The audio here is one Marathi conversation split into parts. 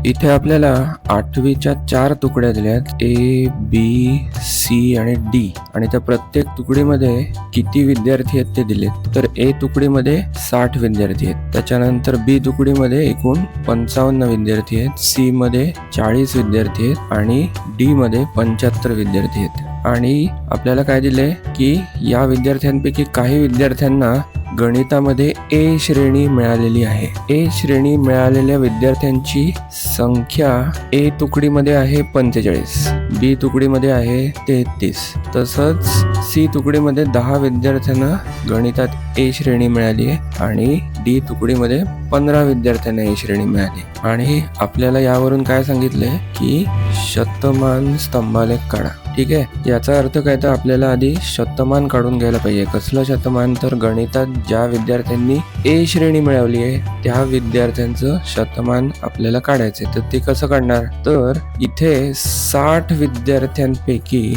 इथे आपल्याला 8वीच्या 4 तुकड्या दिल्यात, ए, बी, सी आणि डी. आणि त्या प्रत्येक तुकडीमध्ये किती विद्यार्थी आहेत ते दिलेत. तर ए तुकडीमध्ये 60 विद्यार्थी आहेत. त्याच्यानंतर बी तुकडीमध्ये एकूण 55 विद्यार्थी आहेत, सी मध्ये 40 विद्यार्थी आहेत आणि डी मध्ये 75 विद्यार्थी आहेत. आणि आपल्याला काय दिले की या विद्यार्थ्यांपैकी काही विद्यार्थ्यांना गणितामध्ये ए श्रेणी मिळालेली आहे. ए श्रेणी मिळालेल्या विद्यार्थ्यांची संख्या ए तुकडीमध्ये आहे 45, बी तुकडीमध्ये आहे 33, तसंच सी तुकडीमध्ये 10 विद्यार्थ्यांना गणितात ए श्रेणी मिळाली आहे आणि डी तुकडीमध्ये 15 विद्यार्थ्यांना ए श्रेणी मिळाली. आणि आपल्याला यावरून काय सांगितलंय की शतमान स्तंभालेख काढा. ठीक आहे, याचा अर्थ काय तर आपल्याला आधी शतमान काढून घ्यायला पाहिजे. कसलं शतमान? तर गणितात ज्या विद्यार्थ्यांनी ए श्रेणी मिळवली आहे त्या विद्यार्थ्यांचं शतमान आपल्याला काढायचे. तर ते कसं काढणार? तर इथे 60 विद्यार्थ्यांपैकी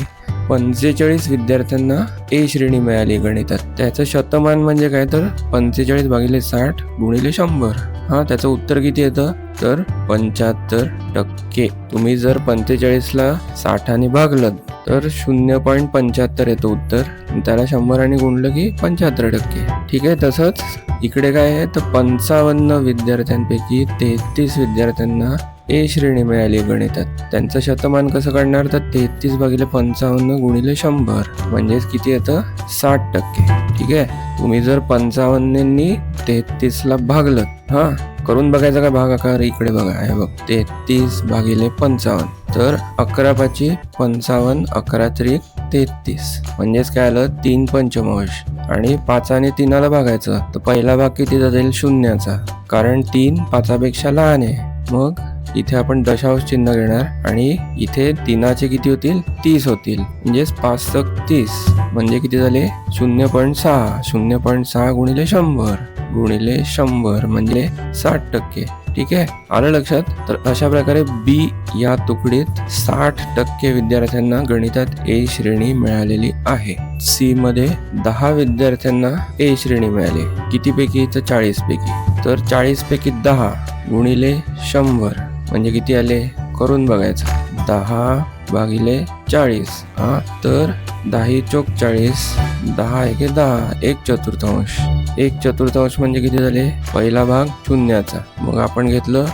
45 विद्यार्थ्यांना ए श्रेणी मिळाली गणितात. त्याचं शतमान म्हणजे काय? तर 45 भागिले 60 गुणिले 100. त्याचं उत्तर किती येतं? तर 75%. तुम्ही जर 45ला 60 भागलं तर 0.75 येतं उत्तर. त्याला 100 गुणलं की 75%. ठीक आहे, तसंच इकडे काय आहे तर 55 विद्यार्थ्यांपैकी 33 विद्यार्थ्यांना ए श्रेणी मिळाली गणितात. त्यांचं शतमान कसं काढणार? तर 33 भागिले 55 गुणिले 100 म्हणजेच किती येतं? 60%. ठीक आहे, तुम्ही जर 55नी 33ला भागलं, करून बघायचं का भागाकार? इकडे बघा, आहे बघ, 33 भागिले 55. तर 11 पाची 55, 11 त्रिक 33 म्हणजेच काय आलं? 3 पंचमांश. आणि 5 आणि 3ला भागायचं तर पहिला भाग कितीचा जाईल? 0चा, कारण 3 5पेक्षा लहान आहे. मग इथे आपण दशांश चिन्ह घेणार आणि इथे 3चे किती होतील? 30 होतील. म्हणजेच 5 30 म्हणजे किती झाले? 0.6. 0.6 गुणिले 100 गुणिले 100 म्हणजे 60%. ठीक आहे, आलं लक्षात? तर अशा प्रकारे बी या तुकडीत 60% विद्यार्थ्यांना गणितात ए श्रेणी मिळालेली आहे. सी मध्ये 10 विद्यार्थ्यांना ए श्रेणी मिळाली. किती पैकी? तर 40 पैकी. तर 40 पैकी 10 गुणिले 100 म्हणजे किती आले? करून बघायचं. 10 भागिले 40. तर 10 चोक 40, 10 एके 10, 1/4. 1/4 म्हणजे किती झाले? पहिला भाग 0चा, मग आपण घेतलं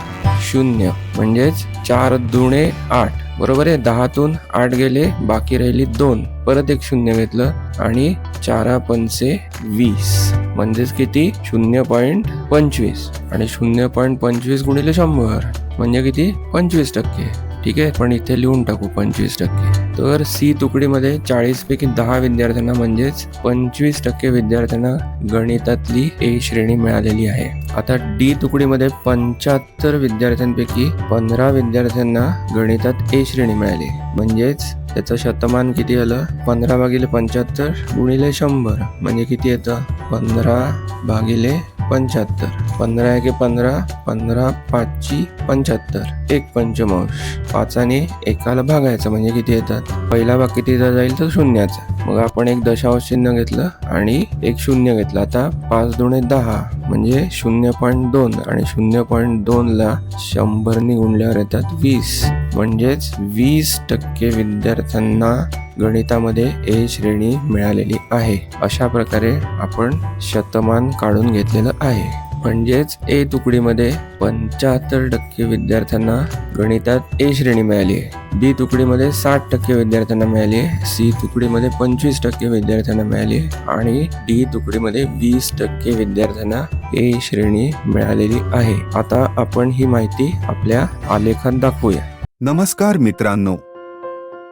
0 म्हणजेच 4 दुणे 8. बरोबर आहे, 10तून 8 गेले, बाकी राहिली 2. परत एक 0 घेतलं आणि 4 पंचे 20 म्हणजेच किती? 0.25. आणि 0.25 गुणिले 100 म्हणजे किती? 25%. ठीक आहे, पण इथे लिहून टाकू 25%. तर सी तुकडीमध्ये 40 पैकी 10 विद्यार्थ्यांना म्हणजेच 25% विद्यार्थ्यांना गणितातली ए श्रेणी मिळालेली आहे. आता डी तुकडीमध्ये 75 विद्यार्थ्यांपैकी 15 विद्यार्थ्यांना गणितात ए श्रेणी मिळाली. म्हणजेच त्याचं शतमान किती आलं? 15 भागिले 75 गुणिले 100 म्हणजे किती येतं? 15 भागिले 75. 15 एके 15, 15 पाची 75, 1 पंचमांश. 5 आणि 1ला भागायचं म्हणजे किती येतात? पहिला भाग कितीचा जाईल? तर 0चा. मग आपण एक दशांश चिन्ह घेतलं आणि एक 0 घेतलं. आता 5 दुणे 10 म्हणजे 0.2 आणि 0.2ला 100 गुणल्यावर येतात 20. म्हणजेच 20% विद्यार्थ्यांना गणितामध्ये ए श्रेणी मिळालेली आहे. अशा प्रकारे आपण शतमान काढून घेतलेलं आहे. म्हणजेच ए तुकडीमध्ये 75% विद्यार्थ्यांना गणितात ए श्रेणी मिळाली आहे. बी तुकडीमध्ये 60% विद्यार्थ्यांना मिळाली आहे. सी तुकडीमध्ये 25% विद्यार्थ्यांना मिळाली आहे आणि डी तुकडीमध्ये 20% विद्यार्थ्यांना ए श्रेणी मिळालेली आहे. आता आपण ही माहिती आपल्या आलेखात दाखवूया. नमस्कार मित्रांनो,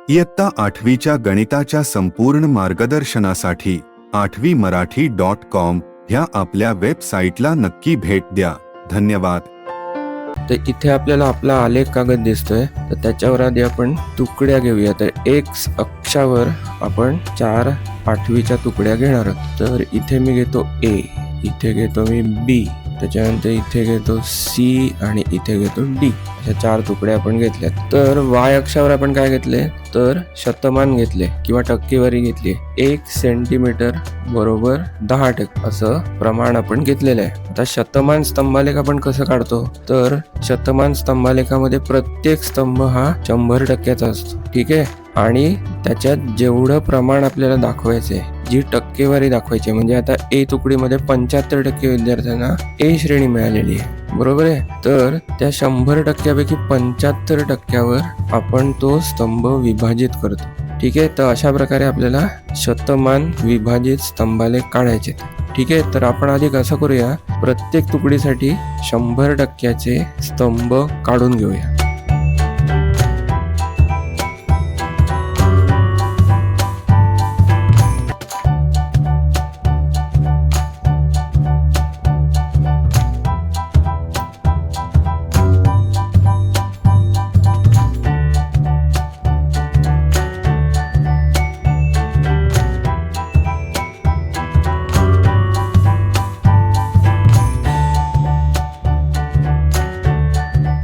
इयत्ता 8वीच्या गणिताच्या संपूर्ण मार्गदर्शनासाठी 8वीमराठी.com ह्या आपल्या वेबसाईटला नक्की भेट द्या. धन्यवाद. तर इथे आपल्याला आपला आलेख कागद दिसतोय. तर त्याच्यावर आधी आपण तुकड्या घेऊया. तर एक्स अक्षावर आपण 4 8वीच्या तुकड्या घेणार आहोत. तर इथे मी घेतो ए, इथे घेतो मी बी त्याच्यानंतर इथे घेतो C आणि इथे घेतो D. अशा 4 तुकडे आपण घेतल्यात. तर वाय अक्षावर आपण काय घेतले तर शतमान घेतले किंवा टक्केवारी घेतली. 1 सेंटीमीटर बरोबर 10% असं प्रमाण आपण घेतलेलं आहे. आता शतमान स्तंभालेख आपण कसं काढतो तर शतमान स्तंभालेखामध्ये प्रत्येक स्तंभ हा 100% असतो. ठीक आहे. आणि त्याच्यात जेवढं प्रमाण आपल्याला दाखवायचंय, जी टक्केवारी दाखवायची म्हणजे आता A तुकडीमध्ये 75% विद्यार्थ्यांना A श्रेणी मिळालेली आहे, बरोबर आहे. तर त्या 100%पैकी 75%वर आपण तो स्तंभ विभाजित करतो. ठीक आहे. तर अशा प्रकारे आपल्याला शतमान विभाजित स्तंभालेख काढायचे. ठीक आहे. तर आपण आधी कसं करूया, प्रत्येक तुकडीसाठी 100%चे स्तंभ काढून घेऊया.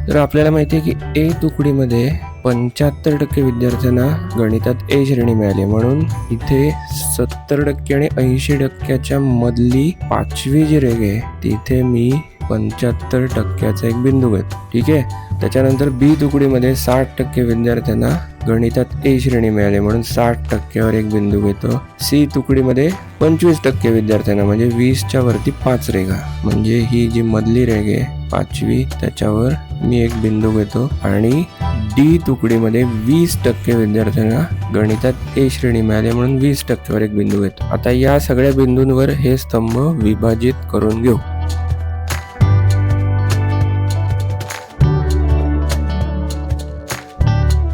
तर आपल्याला माहिती आहे की A तुकडीमध्ये 75% विद्यार्थ्यांना गणितात A श्रेणी मिळाली, म्हणून इथे 70% आणि 80%च्या मधली 5वी जी रेघ आहे तिथे मी 75%चा एक बिंदू घेतो. ठीक आहे. त्याच्यानंतर B तुकडीमध्ये 60% विद्यार्थ्यांना गणितात A श्रेणी मिळाली, म्हणून 60%वर एक बिंदू घेतो. C तुकडीमध्ये 25% विद्यार्थ्यांना म्हणजे 20च्या वरती 5 रेघा म्हणजे ही जी मधली रेघ आहे 5वी त्याच्यावर मी एक बिंदू घेतो. आणि D तुकडीमध्ये 20% विद्यार्थ्यांना गणितात A श्रेणी मिळाली म्हणून 20%वर एक बिंदू घेतो. आता या सगळ्या बिंदूंवर हे स्तंभ विभाजित करून घेऊ.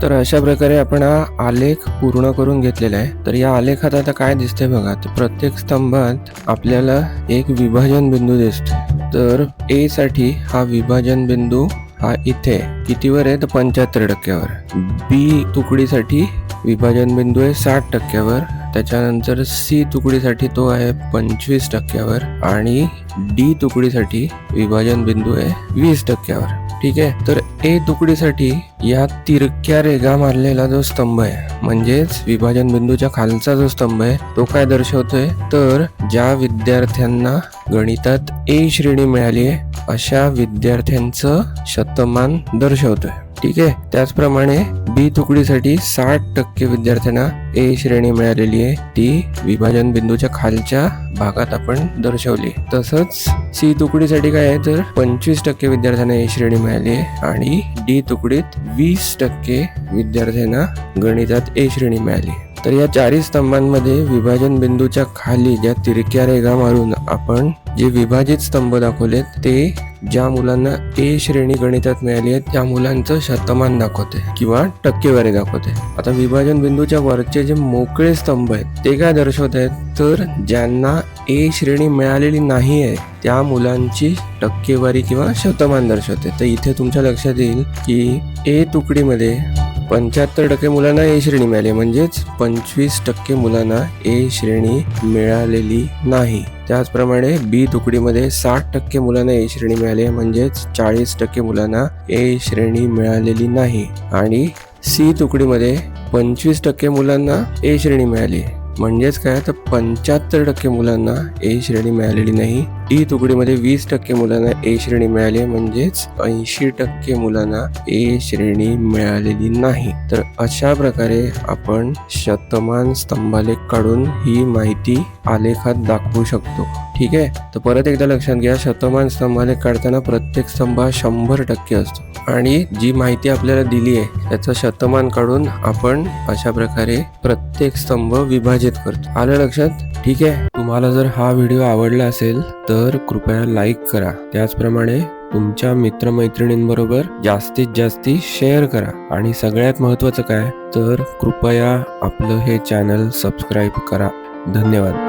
तर अशा प्रकारे आपण हा आलेख पूर्ण करून घेतलेला आहे. तर या आलेखात आता काय दिसतंय बघा, तर प्रत्येक स्तंभात आपल्याला एक विभाजन बिंदू दिसतोय. तर A साठी हा विभाजन बिंदू हा इथे कितीवर आहे तर 75%वर. B तुकडीसाठी विभाजन बिंदू आहे 60%वर. त्याच्यानंतर C तुकडीसाठी तो आहे 25%वर आणि D तुकडीसाठी विभाजन बिंदू आहे 20%वर. ठीक आहे. तर A तुकडीसाठी या तिरक्या रेघा मारलेला जो स्तंभ आहे म्हणजेच विभाजन बिंदूच्या खालचा जो स्तंभ आहे तो काय दर्शवतोय तर ज्या विद्यार्थ्यांना गणितात A श्रेणी मिळाली आहे अशा विद्यार्थ्यांचं शतमान दर्शवतोय. ठीक आहे. त्याचप्रमाणे B तुकडीसाठी 60% विद्यार्थ्यांना A श्रेणी मिळालेली आहे, ती विभाजन बिंदूच्या खालच्या भागात आपण दर्शवली. तसंच C तुकडीसाठी काय आहे तर 25% विद्यार्थ्यांना A श्रेणी मिळाली आहे आणि D तुकडीत 20% विद्यार्थ्यांना गणितात A श्रेणी मिळाली. तर या 4 स्तंभांमध्ये विभाजन बिंदूच्या खाली ज्या तिरक्या रेघा मारून आपण जे विभाजित स्तंभ दाखवलेत ते ज्या मुलांना A श्रेणी गणितात मिळाली आहे त्या मुलांचं शतमान दाखवते किंवा टक्केवारी दाखवते. आता विभाजन बिंदूच्या वरचे जे मोकळे स्तंभ आहेत ते काय दर्शवत आहेत तर ज्यांना A श्रेणी मिळालेली नाही आहे त्या मुलांची टक्केवारी किंवा शतमान दर्शवते. तर इथे तुमच्या लक्षात येईल की A तुकडीमध्ये 75% मुलांना A श्रेणी मिळाली म्हणजेच 25% मुलांना A श्रेणी मिळालेली नाही. त्याचप्रमाणे B तुकडीमध्ये 60% मुलांना A श्रेणी मिळाली म्हणजेच 40% मुलांना A श्रेणी मिळालेली नाही. आणि C तुकडीमध्ये 25% मुलांना A श्रेणी मिळाली म्हणजेच काय तर 75% मुलांना A श्रेणी मिळालेली नाही. D तुकडीमध्ये 20% मुलांना A श्रेणी मिळाली म्हणजेच 80% मुलांना A श्रेणी मिळालेली नाही. तर अशा प्रकारे आपण शतमान स्तंभालेख काढून ही माहिती आलेखात दाखवू शकतो. ठीक आहे. तर परत एकदा लक्षात घ्या, शतमान स्तंभालेख काढताना प्रत्येक स्तंभ 100% असतो आणि जी माहिती आपल्याला दिली आहे त्याचं शतमान काढून आपण अशा प्रकारे प्रत्येक स्तंभ विभाजित करतो. आलं लक्षात? ठीक आहे. तुम्हाला जर हा व्हिडिओ आवडला असेल तर कृपया लाईक करा. त्याचप्रमाणे तुमच्या मित्रमैत्रिणींबरोबर जास्तीत जास्त शेअर करा आणि सगळ्यात महत्त्वाचं काय तर कृपया आपलं हे चॅनल सबस्क्राईब करा. धन्यवाद.